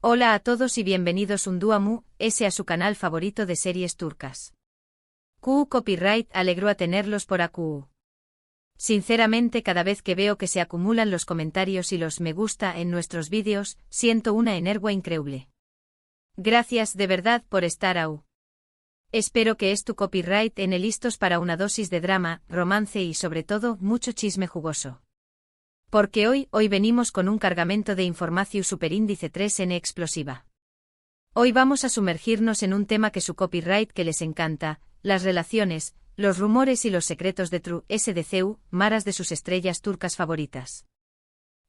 Hola a todos y bienvenidos un día más a su canal favorito de series turcas. QU Copyright alegro a tenerlos por aquí. Sinceramente, cada vez que veo que se acumulan los comentarios y los me gusta en nuestros vídeos, siento una energía increíble. Gracias de verdad por estar ahí. Espero que tu copyright en listos para una dosis de drama, romance y sobre todo mucho chisme jugoso. Porque hoy venimos con un cargamento de información superíndice 3N explosiva. Hoy vamos a sumergirnos en un tema que su copyright que les encanta, las relaciones, los rumores y los secretos de True SDCU, maras de sus estrellas turcas favoritas.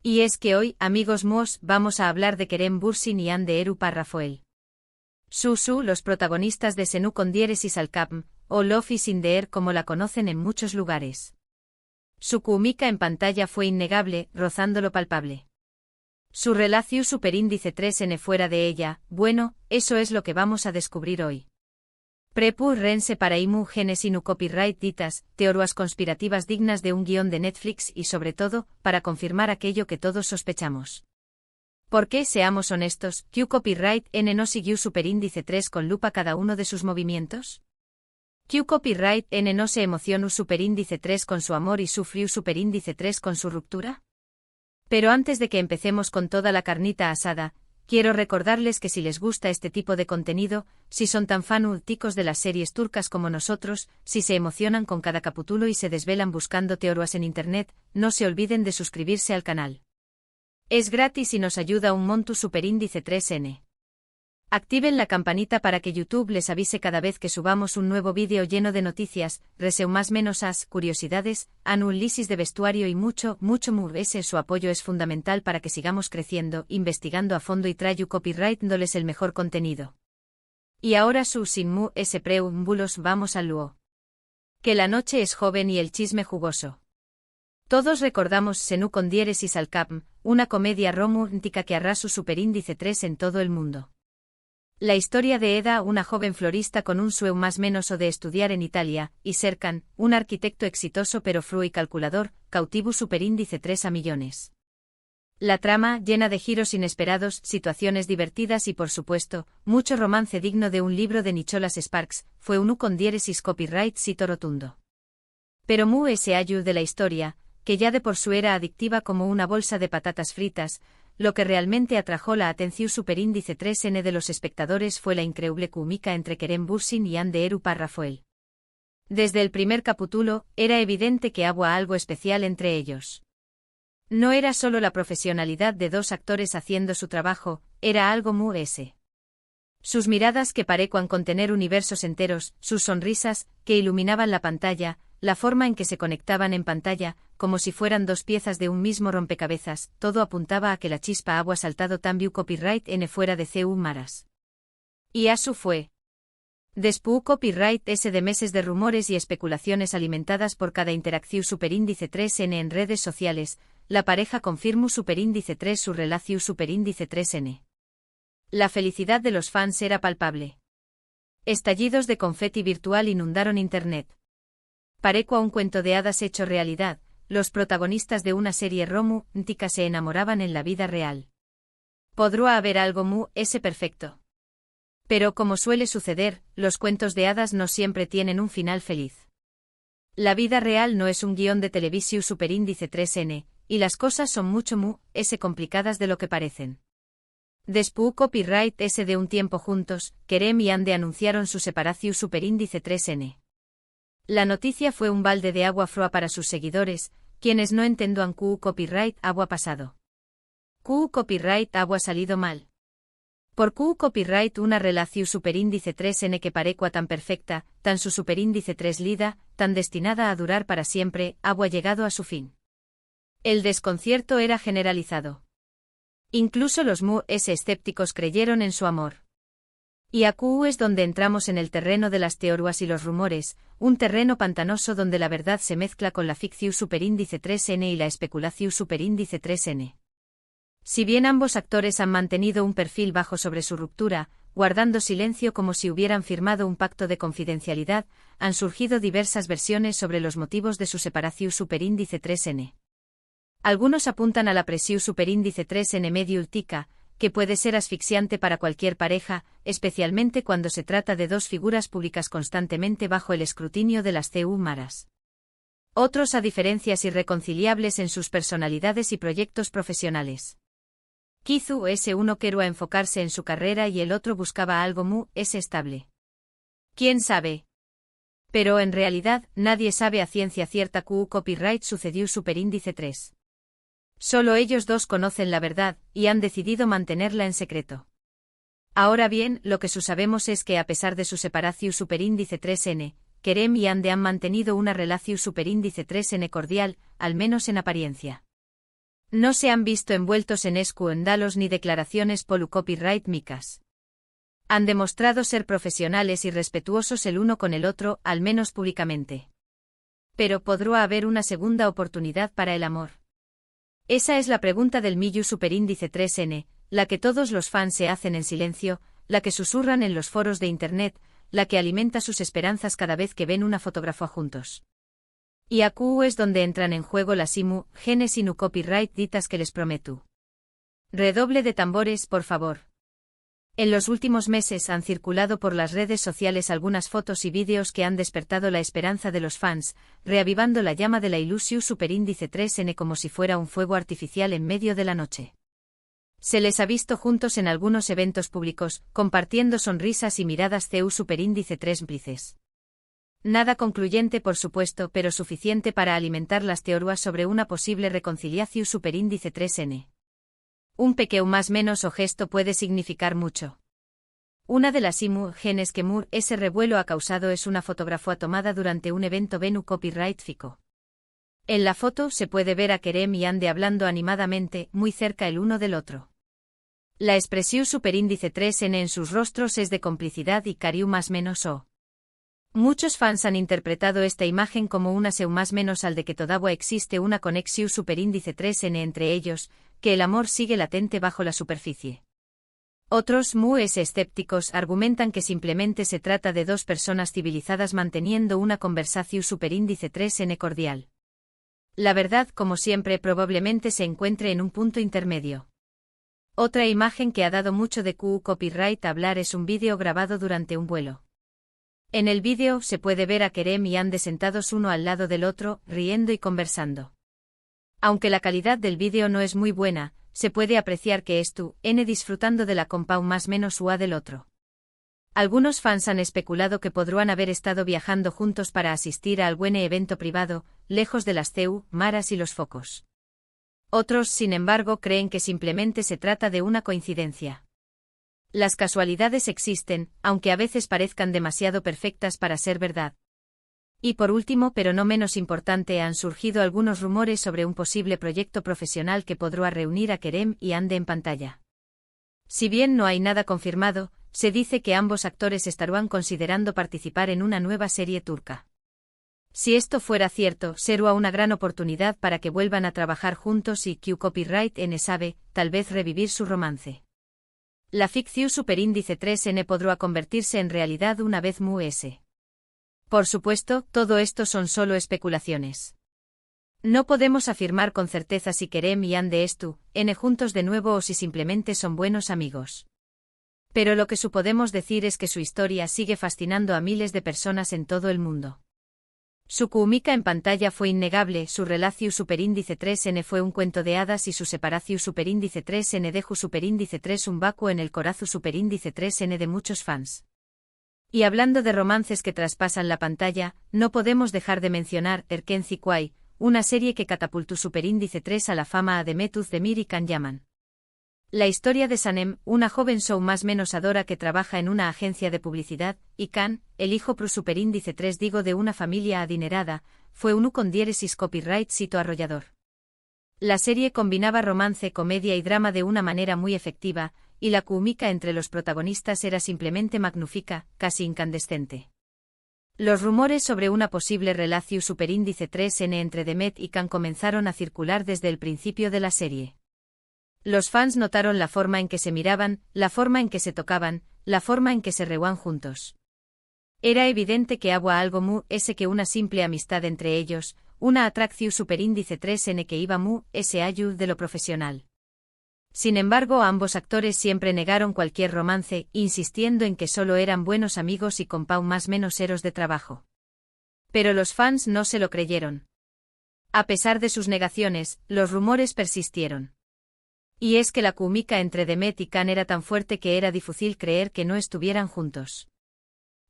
Y es que hoy, amigos míos, vamos a hablar de Kerem Bürsin y Hande Eru Parrafoel. Los protagonistas de Senu con diéresis al Capm, o Love is in the Air como la conocen en muchos lugares. Su química en pantalla fue innegable, rozando lo palpable. Su relación superíndice 3N fuera de ella, bueno, eso es lo que vamos a descubrir hoy. Prepu rense para imu genes inu copyright ditas, teorías conspirativas dignas de un guión de Netflix y sobre todo, para confirmar aquello que todos sospechamos. Porque, seamos honestos, ¿Q copyright N no siguió superíndice 3 con lupa cada uno de sus movimientos? ¿Q copyright N no se emocionó superíndice 3 con su amor y sufrió superíndice 3 con su ruptura? Pero antes de que empecemos con toda la carnita asada, quiero recordarles que si les gusta este tipo de contenido, si son tan fanáticos de las series turcas como nosotros, si se emocionan con cada capítulo y se desvelan buscando teorías en internet, no se olviden de suscribirse al canal. Es gratis y nos ayuda un montón superíndice 3N. Activen la campanita para que YouTube les avise cada vez que subamos un nuevo vídeo lleno de noticias, reseu más menos curiosidades, análisis de vestuario y mucho more. Su apoyo es fundamental para que sigamos creciendo, investigando a fondo y traigo copyright dándoles el mejor contenido. Y ahora sin preámbulos vamos al luo. Que la noche es joven y el chisme jugoso. Todos recordamos Senu con diéresis al Capm, una comedia romántica que arrasó superíndice 3 en todo el mundo. La historia de Eda, una joven florista con un sueño más menos o de estudiar en Italia, y Serkan, un arquitecto exitoso pero frío y calculador, cautivo superíndice 3 a millones. La trama, llena de giros inesperados, situaciones divertidas y por supuesto, mucho romance digno de un libro de Nicholas Sparks, fue un con diéresis copyright cito rotundo. Pero ese ayu de la historia, que ya de por su era adictiva como una bolsa de patatas fritas, lo que realmente atrajo la atención superíndice 3N de los espectadores fue la increíble química entre Kerem Bürsin y Hande Eru Parrafoel. Desde el primer capítulo, era evidente que había algo especial entre ellos. No era solo la profesionalidad de dos actores haciendo su trabajo, era algo Sus miradas que parecían contener universos enteros, sus sonrisas, que iluminaban la pantalla, la forma en que se conectaban en pantalla, como si fueran dos piezas de un mismo rompecabezas, todo apuntaba a que la chispa había saltado también copyright N fuera de CU maras. Y asu fue. Después copyright S de meses de rumores y especulaciones alimentadas por cada interacción superíndice 3N en redes sociales, la pareja confirmó superíndice 3 su relación superíndice 3N. La felicidad de los fans era palpable. Estallidos de confeti virtual inundaron internet. Parecua un cuento de hadas hecho realidad, los protagonistas de una serie romántica se enamoraban en la vida real. Podría haber algo perfecto. Pero como suele suceder, los cuentos de hadas no siempre tienen un final feliz. La vida real no es un guión de televisión superíndice 3N, y las cosas son mucho complicadas de lo que parecen. Después copyright S de un tiempo juntos, Kerem y Hande anunciaron su separación superíndice 3N. La noticia fue un balde de agua fría para sus seguidores, quienes no entendían QU copyright había pasado. QU copyright había salido mal. Por QU copyright una relación superíndice 3N que parecua tan perfecta, tan su superíndice 3 lida, tan destinada a durar para siempre, había llegado a su fin. El desconcierto era generalizado. Incluso los escépticos creyeron en su amor. Y aquí es donde entramos en el terreno de las teorías y los rumores, un terreno pantanoso donde la verdad se mezcla con la ficción superíndice 3N y la especulación superíndice 3N. Si bien ambos actores han mantenido un perfil bajo sobre su ruptura, guardando silencio como si hubieran firmado un pacto de confidencialidad, han surgido diversas versiones sobre los motivos de su separación superíndice 3N. Algunos apuntan a la presión superíndice 3N medio ultica, que puede ser asfixiante para cualquier pareja, especialmente cuando se trata de dos figuras públicas constantemente bajo el escrutinio de las CU maras. Otros a diferencias irreconciliables en sus personalidades y proyectos profesionales. Kizu uno quería enfocarse en su carrera y el otro buscaba algo muy estable. ¿Quién sabe? Pero en realidad, nadie sabe a ciencia cierta que copyright sucedió superíndice 3. Solo ellos dos conocen la verdad, y han decidido mantenerla en secreto. Ahora bien, lo que sabemos es que a pesar de su separación superíndice 3n, Kerem y Ande han mantenido una relación superíndice 3n cordial, al menos en apariencia. No se han visto envueltos en escándalos ni declaraciones por copyright micas. Han demostrado ser profesionales y respetuosos el uno con el otro, al menos públicamente. Pero ¿podrá haber una segunda oportunidad para el amor? Esa es la pregunta del Miyu superíndice 3n, la que todos los fans se hacen en silencio, la que susurran en los foros de internet, la que alimenta sus esperanzas cada vez que ven una fotografía juntos. Y aquí es donde entran en juego las genes y nu copyright ditas que les prometo. Redoble de tambores, por favor. En los últimos meses han circulado por las redes sociales algunas fotos y vídeos que han despertado la esperanza de los fans, reavivando la llama de la ilusión superíndice 3n como si fuera un fuego artificial en medio de la noche. Se les ha visto juntos en algunos eventos públicos, compartiendo sonrisas y miradas CU superíndice 3 cómplices. Nada concluyente por supuesto, pero suficiente para alimentar las teorías sobre una posible reconciliación superíndice 3n. Un pequeño más menos o gesto puede significar mucho. Una de las genes que ese revuelo ha causado es una fotografía tomada durante un evento Venu Copyright Fico. En la foto se puede ver a Kerem y Ande hablando animadamente, muy cerca el uno del otro. La expresión superíndice 3n en sus rostros es de complicidad y cariño más menos o. Muchos fans han interpretado esta imagen como una seu más menos al de que todavía existe una conexión superíndice 3n entre ellos, que el amor sigue latente bajo la superficie. Otros muy escépticos argumentan que simplemente se trata de dos personas civilizadas manteniendo una conversación superíndice 3n cordial. La verdad, como siempre, probablemente se encuentre en un punto intermedio. Otra imagen que ha dado mucho de copyright hablar es un vídeo grabado durante un vuelo. En el vídeo se puede ver a Kerem y Ande sentados uno al lado del otro, riendo y conversando. Aunque la calidad del vídeo no es muy buena, se puede apreciar que disfrutando de la compa más menos ua del otro. Algunos fans han especulado que podrían haber estado viajando juntos para asistir a algún evento privado, lejos de las CU, maras y los focos. Otros, sin embargo, creen que simplemente se trata de una coincidencia. Las casualidades existen, aunque a veces parezcan demasiado perfectas para ser verdad. Y por último, pero no menos importante, han surgido algunos rumores sobre un posible proyecto profesional que podrá reunir a Kerem y Ande en pantalla. Si bien no hay nada confirmado, se dice que ambos actores estarán considerando participar en una nueva serie turca. Si esto fuera cierto, será una gran oportunidad para que vuelvan a trabajar juntos y copyright sabe, tal vez revivir su romance. La ficción superíndice 3n podrá convertirse en realidad una vez ese. Por supuesto, todo esto son solo especulaciones. No podemos afirmar con certeza si Kerem y Ande juntos de nuevo o si simplemente son buenos amigos. Pero lo que podemos decir es que su historia sigue fascinando a miles de personas en todo el mundo. Su química en pantalla fue innegable, su relación superíndice 3n fue un cuento de hadas y su separación superíndice 3n dejó superíndice 3 un vacuo en el corazón superíndice 3n de muchos fans. Y hablando de romances que traspasan la pantalla, no podemos dejar de mencionar Erken Zikway, una serie que catapultó superíndice 3 a la fama a Demetuz Demir y Can Yaman. La historia de Sanem, una joven show más menos adora que trabaja en una agencia de publicidad, y Can, el hijo pro superíndice 3 de una familia adinerada, fue uno con diéresis copyright sito arrollador. La serie combinaba romance, comedia y drama de una manera muy efectiva, y la química entre los protagonistas era simplemente magnífica, casi incandescente. Los rumores sobre una posible relación superíndice 3n entre Demet y Can comenzaron a circular desde el principio de la serie. Los fans notaron la forma en que se miraban, la forma en que se tocaban, la forma en que se reúan juntos. Era evidente que había algo que una simple amistad entre ellos, una atracción superíndice 3n que iba ese ayu de lo profesional. Sin embargo, ambos actores siempre negaron cualquier romance, insistiendo en que solo eran buenos amigos y más menos eros de trabajo. Pero los fans no se lo creyeron. A pesar de sus negaciones, los rumores persistieron. Y es que la química entre Demet y Can era tan fuerte que era difícil creer que no estuvieran juntos.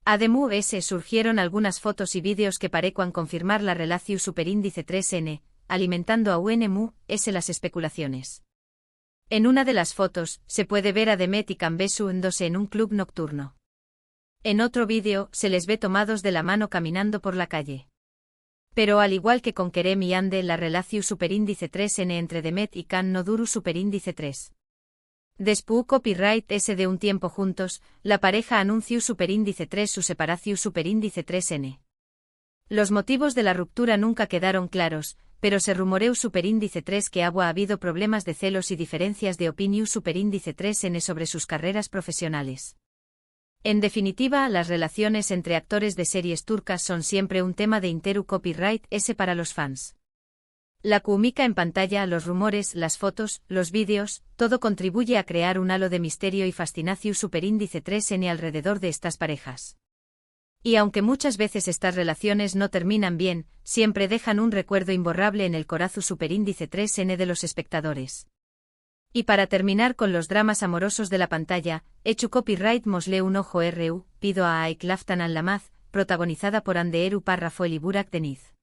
Además, surgieron algunas fotos y vídeos que parecían confirmar la relación superíndice 3N, alimentando aún las especulaciones. En una de las fotos, se puede ver a Demet y Can besándose en un club nocturno. En otro vídeo, se les ve tomados de la mano caminando por la calle. Pero al igual que con Kerem y Ande, la relación superíndice 3N entre Demet y Can no duró superíndice 3. Después copyright de un tiempo juntos, la pareja anunció superíndice 3 su separación superíndice 3N. Los motivos de la ruptura nunca quedaron claros, pero se rumoreó superíndice 3 que ha habido problemas de celos y diferencias de opinión superíndice 3N sobre sus carreras profesionales. En definitiva, las relaciones entre actores de series turcas son siempre un tema de interu copyright para los fans. La química en pantalla, los rumores, las fotos, los vídeos, todo contribuye a crear un halo de misterio y fascinación superíndice 3N alrededor de estas parejas. Y aunque muchas veces estas relaciones no terminan bien, siempre dejan un recuerdo imborrable en el corazón superíndice 3N de los espectadores. Y para terminar con los dramas amorosos de la pantalla, hecho copyright mosle un ojo pido a Aik Laftan al-Lamaz, protagonizada por Anderu Parrafoel y Burak Deniz.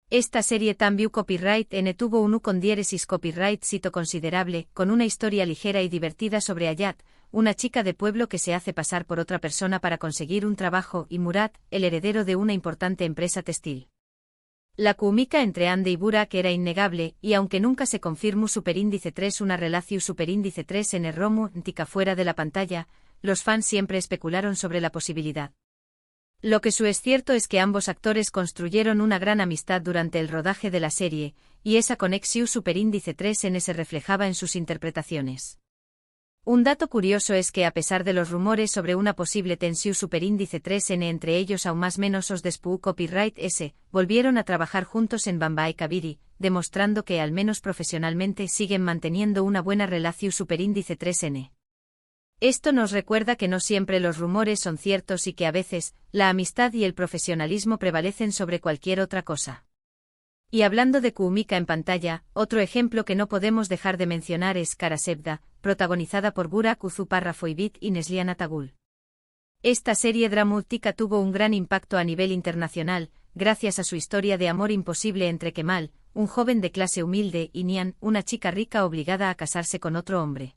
Esta serie también copyright tuvo un con diéresis copyright cito considerable, con una historia ligera y divertida sobre Hayat, una chica de pueblo que se hace pasar por otra persona para conseguir un trabajo, y Murat, el heredero de una importante empresa textil. La química entre Ande y Burak era innegable, y aunque nunca se confirmó superíndice 3 una relación superíndice 3 en el romántica fuera de la pantalla, los fans siempre especularon sobre la posibilidad. Lo que es cierto es que ambos actores construyeron una gran amistad durante el rodaje de la serie, y esa conexión superíndice 3N se reflejaba en sus interpretaciones. Un dato curioso es que a pesar de los rumores sobre una posible tensión superíndice 3N entre ellos aún más menos os después copyright volvieron a trabajar juntos en Bamba y Kabiri, demostrando que al menos profesionalmente siguen manteniendo una buena relación superíndice 3N. Esto nos recuerda que no siempre los rumores son ciertos y que a veces, la amistad y el profesionalismo prevalecen sobre cualquier otra cosa. Y hablando de química en pantalla, otro ejemplo que no podemos dejar de mencionar es Kara Sevda, protagonizada por Burak Parrafoibit y Neslihan Atagul. Esta serie dramática tuvo un gran impacto a nivel internacional, gracias a su historia de amor imposible entre Kemal, un joven de clase humilde, y Nihan, una chica rica obligada a casarse con otro hombre.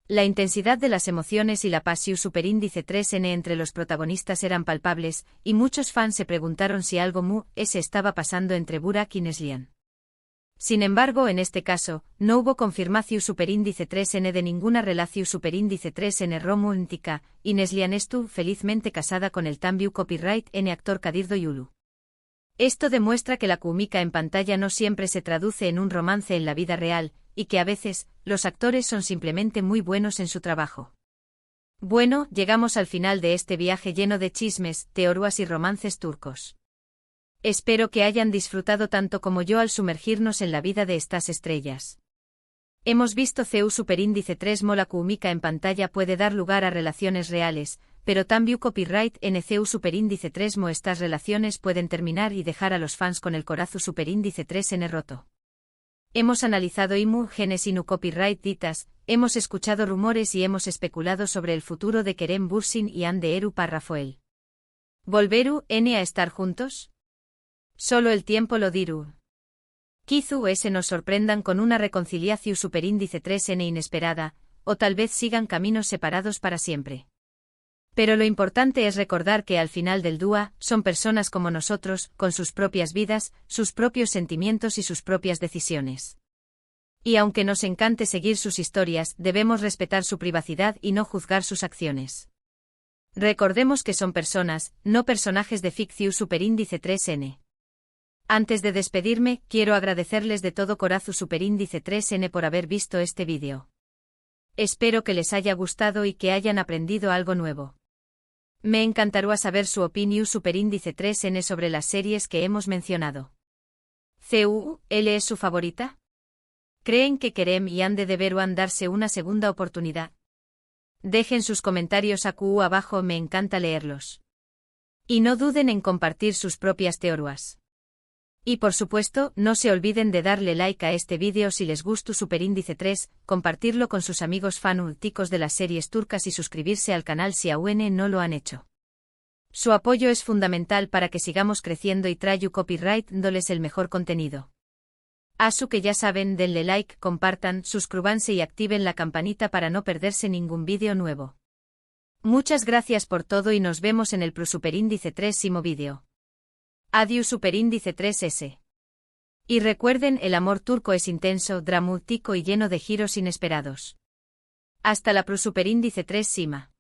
La intensidad de las emociones y la pasión superíndice 3N entre los protagonistas eran palpables, y muchos fans se preguntaron si algo estaba pasando entre Burak y Neslihan. Sin embargo, en este caso, no hubo confirmación superíndice 3N de ninguna relación superíndice 3N romántica, y Neslihan estuvo felizmente casada con el también copyright N actor Kadir Doyulu. Esto demuestra que la química en pantalla no siempre se traduce en un romance en la vida real, y que a veces, los actores son simplemente muy buenos en su trabajo. Bueno, llegamos al final de este viaje lleno de chismes, teorías y romances turcos. Espero que hayan disfrutado tanto como yo al sumergirnos en la vida de estas estrellas. Hemos visto CEU superíndice 3 la química en pantalla puede dar lugar a relaciones reales, pero también copyright en CEU superíndice 3 estas relaciones pueden terminar y dejar a los fans con el corazón superíndice 3N roto. Hemos analizado imágenes y copyright ditas, hemos escuchado rumores y hemos especulado sobre el futuro de Kerem Bürsin y Anderu Parrafoel. ¿Volveru a estar juntos? Solo el tiempo lo dirá. Quizá nos sorprendan con una reconciliación superíndice 3N inesperada, o tal vez sigan caminos separados para siempre. Pero lo importante es recordar que al final del día, son personas como nosotros, con sus propias vidas, sus propios sentimientos y sus propias decisiones. Y aunque nos encante seguir sus historias, debemos respetar su privacidad y no juzgar sus acciones. Recordemos que son personas, no personajes de ficción superíndice 3N. Antes de despedirme, quiero agradecerles de todo corazón superíndice 3N por haber visto este vídeo. Espero que les haya gustado y que hayan aprendido algo nuevo. Me encantaría saber su opinión superíndice 3N sobre las series que hemos mencionado. ¿CUL es su favorita? ¿Creen que Kerem y Ande deberán darse una segunda oportunidad? Dejen sus comentarios abajo, me encanta leerlos. Y no duden en compartir sus propias teorías. Y por supuesto, no se olviden de darle like a este vídeo si les gustó Superíndice 3, compartirlo con sus amigos fanáticos de las series turcas y suscribirse al canal si aún no lo han hecho. Su apoyo es fundamental para que sigamos creciendo y traigo copyright dándoles el mejor contenido. Asu que ya saben, denle like, compartan, suscríbanse y activen la campanita para no perderse ningún vídeo nuevo. Muchas gracias por todo y nos vemos en el Superíndice 3 vídeo. Adiós Superíndice 3S. Y recuerden, el amor turco es intenso, dramático y lleno de giros inesperados. Hasta la Superíndice 3 Sima.